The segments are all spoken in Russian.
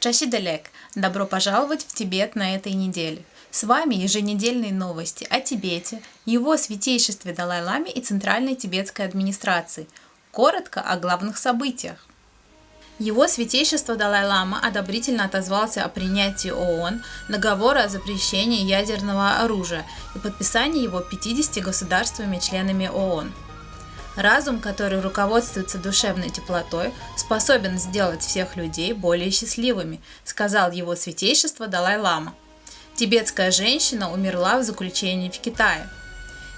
Чашиделек, добро пожаловать в Тибет на этой неделе. С вами еженедельные новости о Тибете, его святейшестве Далай-ламе и Центральной тибетской администрации. Коротко о главных событиях. Его святейшество Далай-лама одобрительно отозвался о принятии ООН договора о запрещении ядерного оружия и подписании его 50 государствами-членами ООН. Разум, который руководствуется душевной теплотой, способен сделать всех людей более счастливыми, сказал его святейшество Далай-лама. Тибетская женщина умерла в заключении в Китае.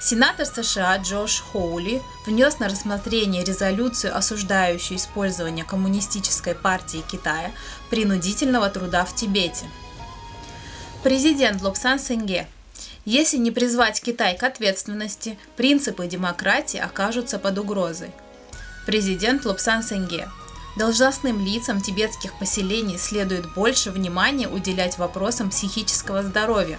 Сенатор США Джош Хоули внес на рассмотрение резолюцию, осуждающую использование Коммунистической партии Китая принудительного труда в Тибете. Президент Лобсан Сенге: если не призвать Китай к ответственности, принципы демократии окажутся под угрозой. Президент Лобсан Сенге: должностным лицам тибетских поселений следует больше внимания уделять вопросам психического здоровья.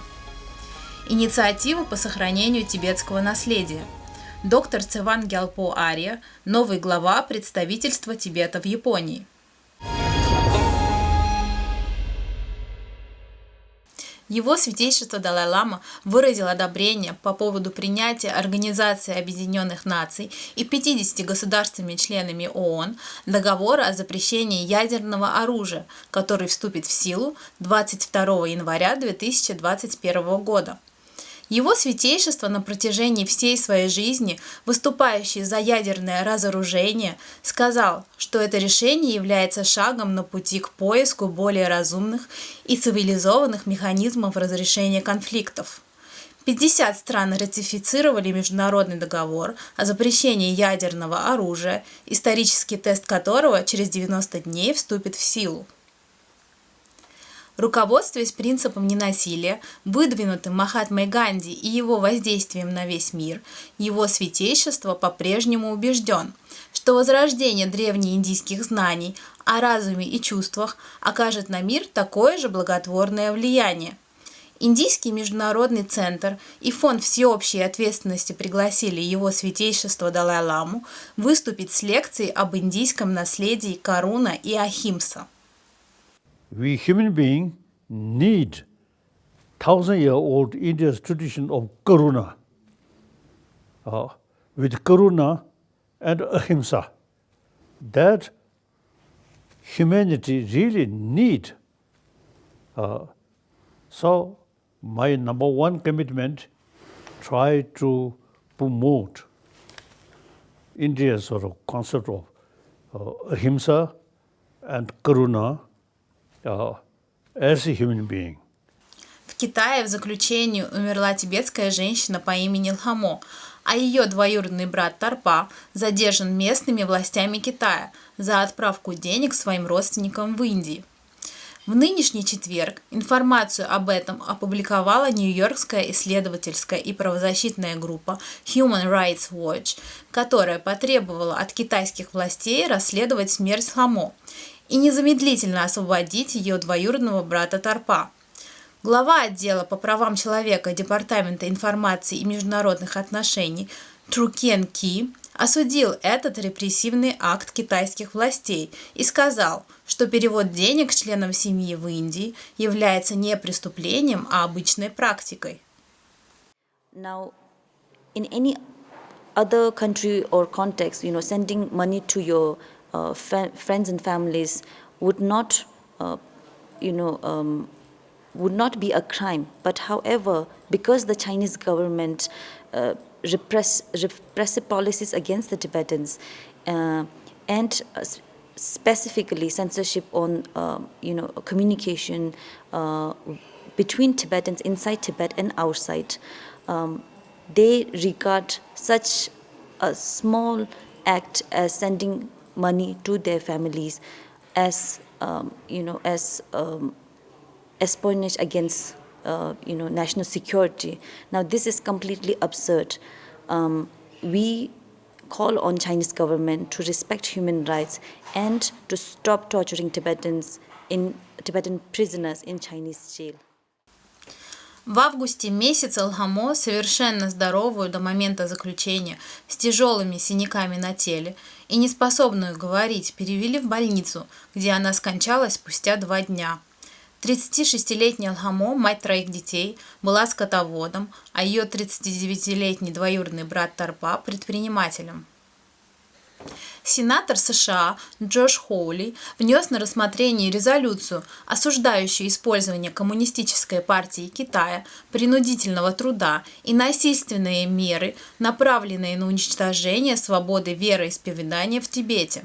Инициатива по сохранению тибетского наследия. Доктор Цеван Гялпо Ария, новый глава представительства Тибета в Японии. Его святейшество Далай-лама выразил одобрение по поводу принятия Организации Объединенных Наций и 50 государствами-членами ООН договора о запрещении ядерного оружия, который вступит в силу 22 января 2021 года. Его святейшество на протяжении всей своей жизни, выступающий за ядерное разоружение, сказал, что это решение является шагом на пути к поиску более разумных и цивилизованных механизмов разрешения конфликтов. 50 стран ратифицировали международный договор о запрещении ядерного оружия, исторический тест которого через 90 дней вступит в силу. Руководствуясь принципом ненасилия, выдвинутым Махатмой Ганди и его воздействием на весь мир, его святейшество по-прежнему убежден, что возрождение древнеиндийских знаний о разуме и чувствах окажет на мир такое же благотворное влияние. Индийский международный центр и Фонд всеобщей ответственности пригласили его святейшество Далай-ламу выступить с лекцией об индийском наследии Каруна и Ахимса. We human beings need 1,000-year-old India's tradition of Karuna. With Karuna and Ahimsa, that humanity really need. So my number one commitment, try to promote India's sort of concept of Ahimsa and Karuna as a human being. В Китае в заключении умерла тибетская женщина по имени Лхамо, а ее двоюродный брат Тарпа задержан местными властями Китая за отправку денег своим родственникам в Индии. В нынешний четверг информацию об этом опубликовала нью-йоркская исследовательская и правозащитная группа Human Rights Watch, которая потребовала от китайских властей расследовать смерть Лхамо и незамедлительно освободить ее двоюродного брата Тарпа. Глава отдела по правам человека Департамента информации и международных отношений Трукен Ки осудил этот репрессивный акт китайских властей и сказал, что перевод денег членам семьи в Индии является не преступлением, а обычной практикой. Now, in any other country or context, sending money to your friends and families would not, would not be a crime. But however, because the Chinese government repressive policies against the Tibetans and specifically censorship on, communication between Tibetans inside Tibet and outside, they regard such a small act as sending money to their families as espionage against national security. Now this is completely absurd. We call on Chinese government to respect human rights and to stop torturing Tibetan prisoners in Chinese jail. В августе месяце Алхамо, совершенно здоровую до момента заключения, с тяжелыми синяками на теле и неспособную говорить, перевели в больницу, где она скончалась спустя 2 дня. 36-летняя Алхамо, мать 3 детей, была скотоводом, а ее 39-летний двоюродный брат Тарпа – предпринимателем. Сенатор США Джош Хоули внес на рассмотрение резолюцию, осуждающую использование Коммунистической партии Китая принудительного труда и насильственные меры, направленные на уничтожение свободы вероисповедания в Тибете.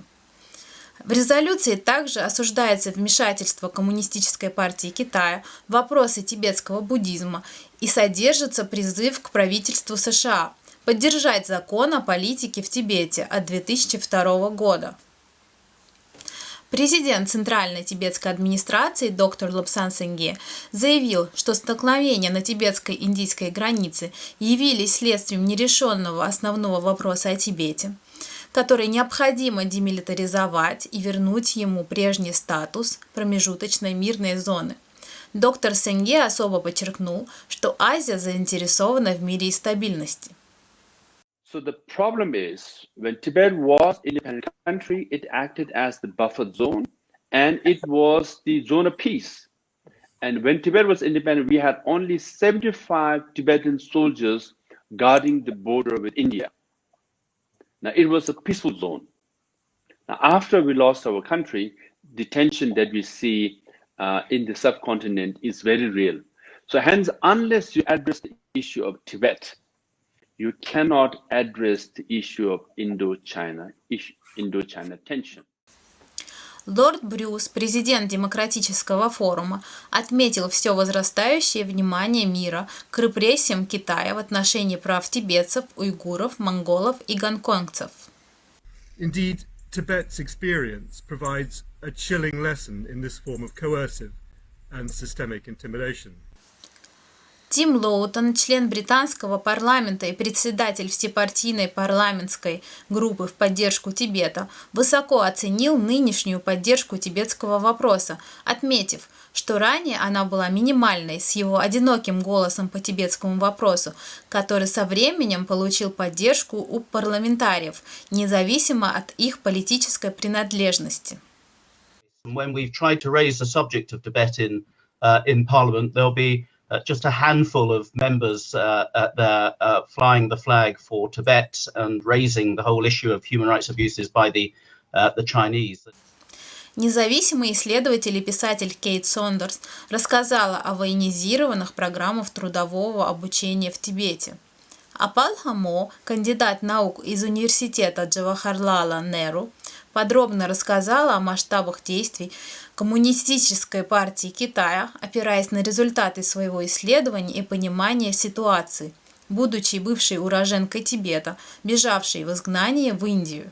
В резолюции также осуждается вмешательство Коммунистической партии Китая в вопросы тибетского буддизма и содержится призыв к правительству США поддержать закон о политике в Тибете от 2002 года. Президент Центральной тибетской администрации доктор Лобсан Сенгге заявил, что столкновения на тибетско-индийской границе явились следствием нерешенного основного вопроса о Тибете, который необходимо демилитаризовать и вернуть ему прежний статус промежуточной мирной зоны. Доктор Сенгге особо подчеркнул, что Азия заинтересована в мире и стабильности. So the problem is, when Tibet was an independent country, it acted as the buffer zone, and it was the zone of peace. And when Tibet was independent, we had only 75 Tibetan soldiers guarding the border with India. Now, it was a peaceful zone. Now, after we lost our country, the tension that we see in the subcontinent is very real. So hence, unless you address the issue of Tibet, you cannot address the issue of Indo-China tension. Лорд Брюс, президент Демократического форума, отметил все возрастающее внимание мира к репрессиям Китая в отношении прав тибетцев, уйгуров, монголов и гонконгцев. Indeed, Tibet's experience provides a chilling lesson in this form of coercive and systemic intimidation. Тим Лоутон, член британского парламента и председатель всепартийной парламентской группы в поддержку Тибета, высоко оценил нынешнюю поддержку тибетского вопроса, отметив, что ранее она была минимальной с его одиноким голосом по тибетскому вопросу, который со временем получил поддержку у парламентариев, независимо от их политической принадлежности. When we've tried to raise the subject of Tibet in Parliament, there'll be just a handful of members there flying the flag for Tibet and raising the whole issue of human rights abuses by the Chinese. Независимый исследователь и писатель Кейт Сондерс рассказала о военизированных программах трудового обучения в Тибете. Апал Хамо, кандидат наук из университета Джавахарлала Неру, подробно рассказала о масштабах действий Коммунистической партии Китая, опираясь на результаты своего исследования и понимания ситуации, будучи бывшей уроженкой Тибета, бежавшей в изгнание в Индию.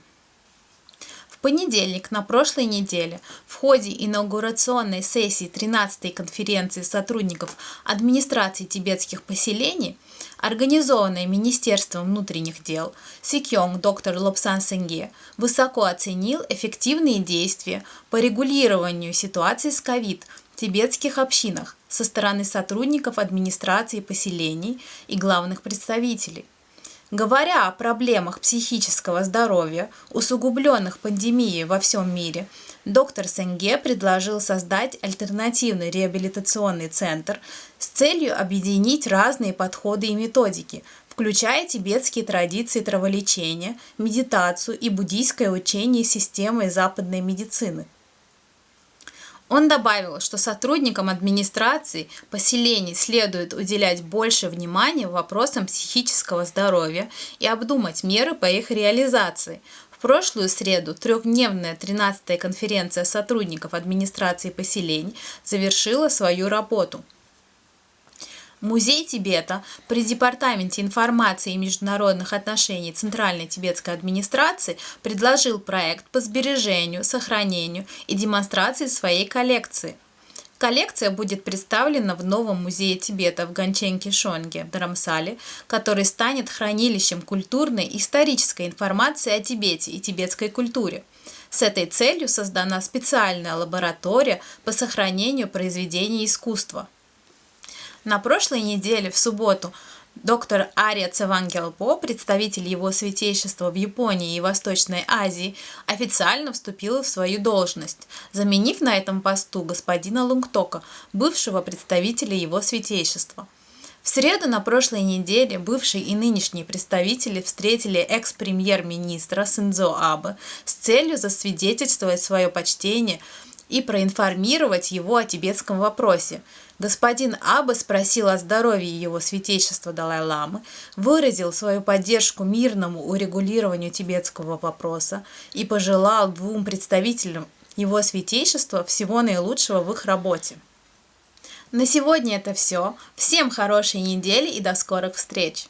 В понедельник на прошлой неделе в ходе инаугурационной сессии 13-й конференции сотрудников администрации тибетских поселений, организованной Министерством внутренних дел, Сикьонг доктор Лобсан Сенгге высоко оценил эффективные действия по регулированию ситуации с ковид в тибетских общинах со стороны сотрудников администрации поселений и главных представителей. Говоря о проблемах психического здоровья, усугубленных пандемией во всем мире, доктор Сенгге предложил создать альтернативный реабилитационный центр с целью объединить разные подходы и методики, включая тибетские традиции траволечения, медитацию и буддийское учение системы западной медицины. Он добавил, что сотрудникам администрации поселений следует уделять больше внимания вопросам психического здоровья и обдумать меры по их реализации. В прошлую среду 3-дневная 13-я конференция сотрудников администрации поселений завершила свою работу. Музей Тибета при Департаменте информации и международных отношений Центральной тибетской администрации предложил проект по сбережению, сохранению и демонстрации своей коллекции. Коллекция будет представлена в новом музее Тибета в Ганчен-Кишонге в Dharamsala, который станет хранилищем культурной и исторической информации о Тибете и тибетской культуре. С этой целью создана специальная лаборатория по сохранению произведений искусства. На прошлой неделе, в субботу, доктор Ария Цевангелпо, представитель его святейшества в Японии и Восточной Азии, официально вступил в свою должность, заменив на этом посту господина Лунгтока, бывшего представителя его святейшества. В среду на прошлой неделе бывшие и нынешние представители встретили экс-премьер-министра Синдзо Абе с целью засвидетельствовать свое почтение и проинформировать его о тибетском вопросе. Господин Абе спросил о здоровье его святейшества Далай-ламы, выразил свою поддержку мирному урегулированию тибетского вопроса и пожелал двум представителям его святейшества всего наилучшего в их работе. На сегодня это все. Всем хорошей недели и до скорых встреч!